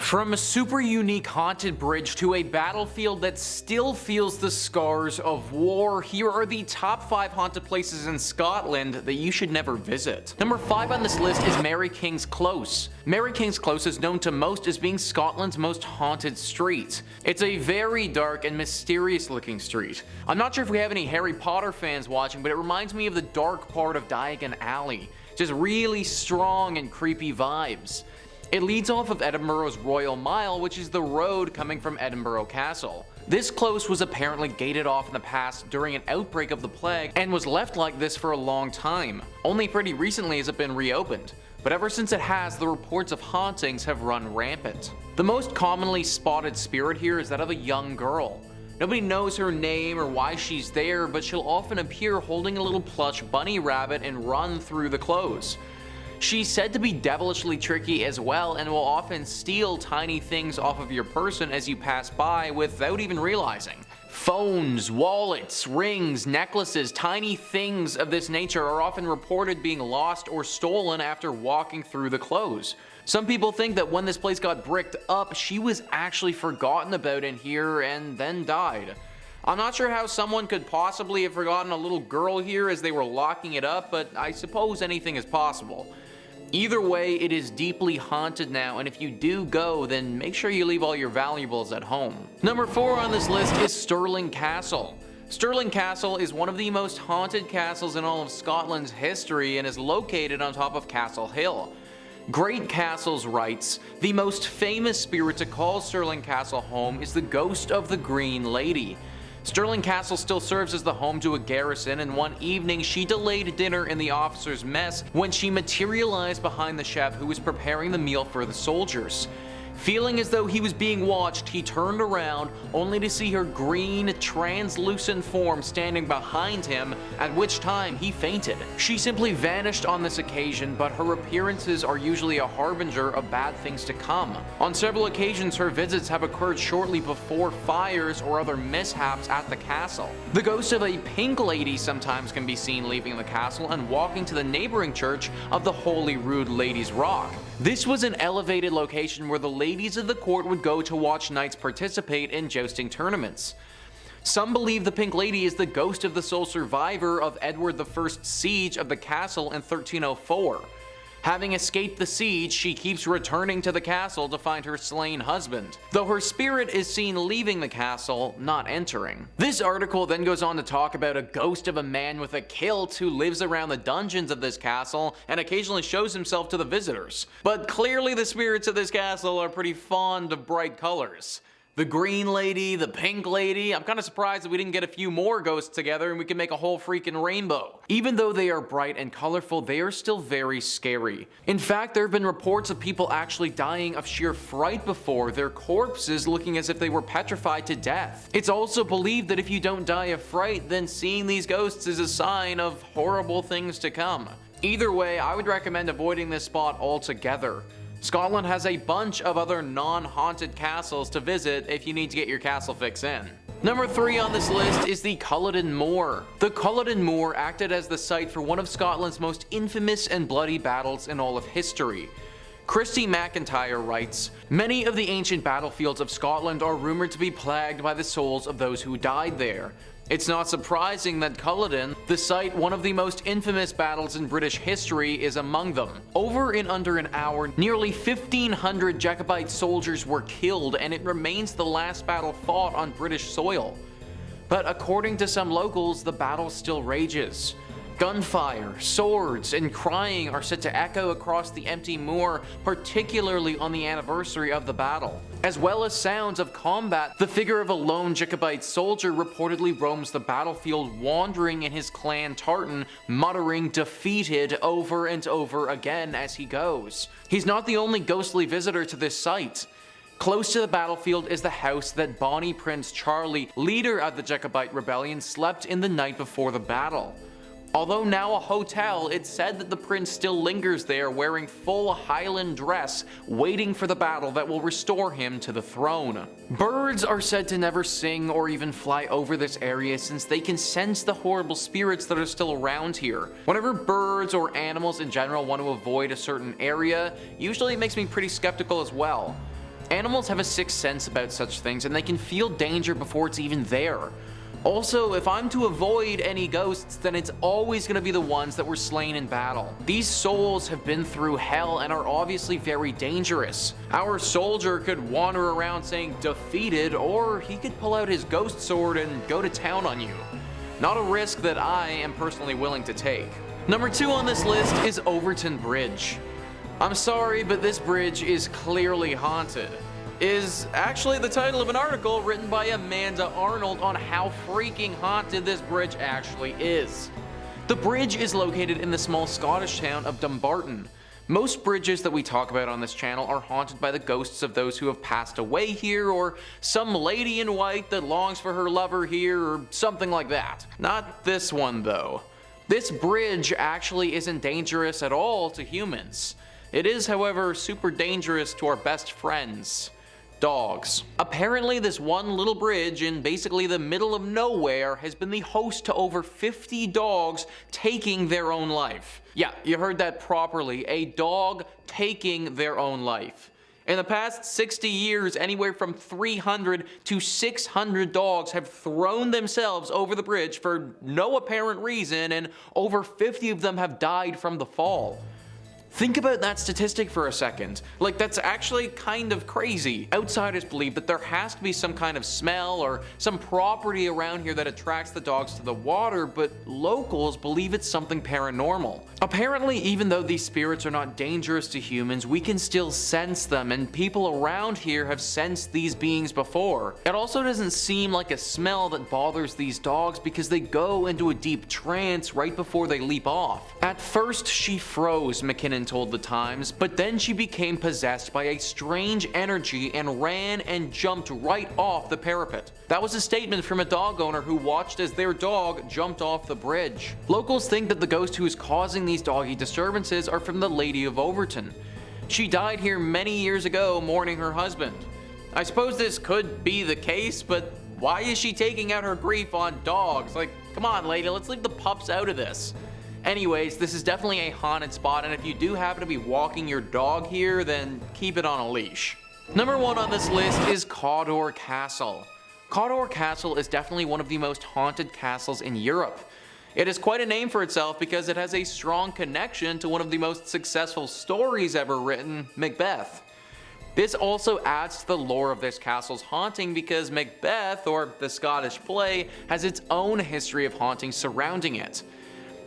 From a super unique haunted bridge to a battlefield that still feels the scars of war, here are the top 5 haunted places in Scotland that you should never visit. Number 5 on this list is Mary King's Close. Mary King's Close is known to most as being Scotland's most haunted street. It's a very dark and mysterious looking street. I'm not sure if we have any Harry Potter fans watching, but it reminds me of the dark part of Diagon Alley. Just really strong and creepy vibes. It leads off of Edinburgh's Royal Mile, which is the road coming from Edinburgh Castle. This close was apparently gated off in the past during an outbreak of the plague and was left like this for a long time. Only pretty recently has it been reopened, but ever since it has, the reports of hauntings have run rampant. The most commonly spotted spirit here is that of a young girl. Nobody knows her name or why she's there, but she'll often appear holding a little plush bunny rabbit and run through the close. She's said to be devilishly tricky as well and will often steal tiny things off of your person as you pass by without even realizing. Phones, wallets, rings, necklaces, tiny things of this nature are often reported being lost or stolen after walking through the close. Some people think that when this place got bricked up, she was actually forgotten about in here and then died. I'm not sure how someone could possibly have forgotten a little girl here as they were locking it up, but I suppose anything is possible. Either way, it is deeply haunted now, and if you do go, then make sure you leave all your valuables at home. Number 4 on this list is Stirling Castle. Stirling Castle is one of the most haunted castles in all of Scotland's history and is located on top of Castle Hill. Great Castles writes, "The most famous spirit to call Stirling Castle home is the ghost of the Green Lady. Stirling Castle still serves as the home to a garrison, and one evening she delayed dinner in the officers' mess when she materialized behind the chef who was preparing the meal for the soldiers. Feeling as though he was being watched, he turned around only to see her green, translucent form standing behind him, at which time he fainted. She simply vanished on this occasion, but her appearances are usually a harbinger of bad things to come. On several occasions, her visits have occurred shortly before fires or other mishaps at the castle. The ghost of a pink lady sometimes can be seen leaving the castle and walking to the neighboring church of the Holy Rood Ladies' Rock. This was an elevated location where the ladies of the court would go to watch knights participate in jousting tournaments. Some believe the Pink Lady is the ghost of the sole survivor of Edward I's siege of the castle in 1304. Having escaped the siege, she keeps returning to the castle to find her slain husband, though her spirit is seen leaving the castle, not entering. This article then goes on to talk about a ghost of a man with a kilt who lives around the dungeons of this castle and occasionally shows himself to the visitors. But clearly the spirits of this castle are pretty fond of bright colors. The Green Lady, the Pink Lady, I'm kind of surprised that we didn't get a few more ghosts together and we can make a whole freaking rainbow. Even though they are bright and colorful, they are still very scary. In fact, there have been reports of people actually dying of sheer fright before, their corpses looking as if they were petrified to death. It's also believed that if you don't die of fright, then seeing these ghosts is a sign of horrible things to come. Either way, I would recommend avoiding this spot altogether. Scotland has a bunch of other non-haunted castles to visit if you need to get your castle fix in. Number 3 on this list is the Culloden Moor. The Culloden Moor acted as the site for one of Scotland's most infamous and bloody battles in all of history. Christy McIntyre writes, "Many of the ancient battlefields of Scotland are rumored to be plagued by the souls of those who died there. It's not surprising that Culloden, the site one of the most infamous battles in British history, is among them. Over in under an hour, nearly 1,500 Jacobite soldiers were killed, and it remains the last battle fought on British soil. But according to some locals, the battle still rages. Gunfire, swords, and crying are set to echo across the empty moor, particularly on the anniversary of the battle. As well as sounds of combat, the figure of a lone Jacobite soldier reportedly roams the battlefield, wandering in his clan tartan, muttering 'defeated' over and over again as he goes. He's not the only ghostly visitor to this site. Close to the battlefield is the house that Bonnie Prince Charlie, leader of the Jacobite rebellion, slept in the night before the battle. Although now a hotel, it's said that the prince still lingers there wearing full Highland dress, waiting for the battle that will restore him to the throne. Birds are said to never sing or even fly over this area since they can sense the horrible spirits that are still around here. Whenever birds or animals in general want to avoid a certain area, usually it makes me pretty skeptical as well. Animals have a sixth sense about such things, and they can feel danger before it's even there. Also, if I'm to avoid any ghosts, then it's always going to be the ones that were slain in battle. These souls have been through hell and are obviously very dangerous. Our soldier could wander around saying defeated, or he could pull out his ghost sword and go to town on you. Not a risk that I am personally willing to take. Number 2 on this list is Overton Bridge. I'm sorry, but this bridge is clearly haunted. Is actually the title of an article written by Amanda Arnold on how freaking haunted this bridge actually is. The bridge is located in the small Scottish town of Dumbarton. Most bridges that we talk about on this channel are haunted by the ghosts of those who have passed away here, or some lady in white that longs for her lover here, or something like that. Not this one though. This bridge actually isn't dangerous at all to humans. It is, however, super dangerous to our best friends. Dogs. Apparently this one little bridge in basically the middle of nowhere has been the host to over 50 dogs taking their own life. Yeah, you heard that properly, a dog taking their own life. In the past 60 years, anywhere from 300 to 600 dogs have thrown themselves over the bridge for no apparent reason, and over 50 of them have died from the fall. Think about that statistic for a second. Like, that's actually kind of crazy. Outsiders believe that there has to be some kind of smell or some property around here that attracts the dogs to the water, but locals believe it's something paranormal. Apparently, even though these spirits are not dangerous to humans, we can still sense them, and people around here have sensed these beings before. It also doesn't seem like a smell that bothers these dogs because they go into a deep trance right before they leap off. At first, she froze, McKinnon told the Times, but then she became possessed by a strange energy and ran and jumped right off the parapet. That was a statement from a dog owner who watched as their dog jumped off the bridge. Locals think that the ghost who is causing these doggy disturbances are from the Lady of Overton. She died here many years ago mourning her husband. I suppose this could be the case, but why is she taking out her grief on dogs? Like, come on lady, let's leave the pups out of this. Anyways, this is definitely a haunted spot, and if you do happen to be walking your dog here, then keep it on a leash. Number 1 on this list is Cawdor Castle. Cawdor Castle is definitely one of the most haunted castles in Europe. It is quite a name for itself because it has a strong connection to one of the most successful stories ever written, Macbeth. This also adds to the lore of this castle's haunting because Macbeth, or the Scottish play, has its own history of haunting surrounding it.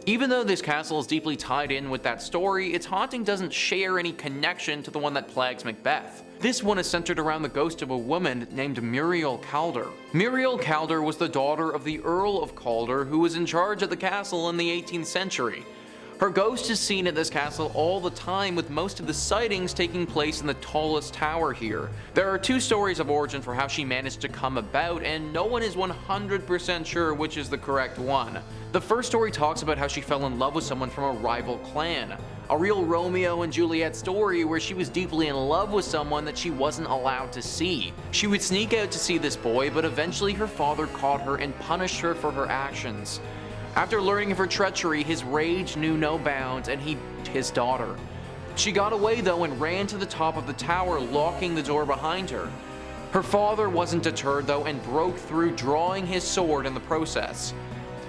Even though this castle is deeply tied in with that story, its haunting doesn't share any connection to the one that plagues Macbeth. This one is centered around the ghost of a woman named Muriel Cawdor. Muriel Cawdor was the daughter of the Earl of Cawdor, who was in charge of the castle in the 18th century. Her ghost is seen at this castle all the time, with most of the sightings taking place in the tallest tower here. There are 2 stories of origin for how she managed to come about, and no one is 100% sure which is the correct one. The first story talks about how she fell in love with someone from a rival clan. A real Romeo and Juliet story where she was deeply in love with someone that she wasn't allowed to see. She would sneak out to see this boy, but eventually her father caught her and punished her for her actions. After learning of her treachery, his rage knew no bounds and he beat his daughter. She got away though and ran to the top of the tower, locking the door behind her. Her father wasn't deterred though and broke through, drawing his sword in the process.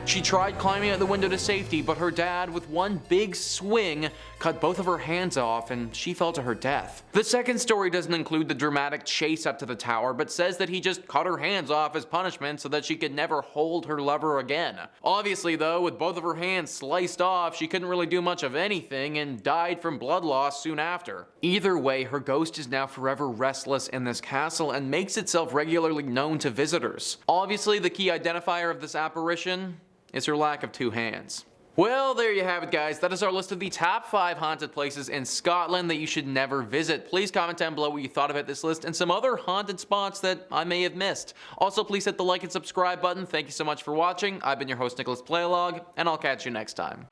She tried climbing out the window to safety, but her dad, with one big swing, cut both of her hands off and she fell to her death. The second story doesn't include the dramatic chase up to the tower, but says that he just cut her hands off as punishment so that she could never hold her lover again. Obviously though, with both of her hands sliced off, she couldn't really do much of anything and died from blood loss soon after. Either way, her ghost is now forever restless in this castle and makes itself regularly known to visitors. Obviously, the key identifier of this apparition is her lack of 2 hands. Well, there you have it guys, that is our list of the top 5 haunted places in Scotland that you should never visit. Please comment down below what you thought about this list and some other haunted spots that I may have missed. Also, please hit the like and subscribe button. Thank you so much for watching. I've been your host, Nicholas Playlog, and I'll catch you next time.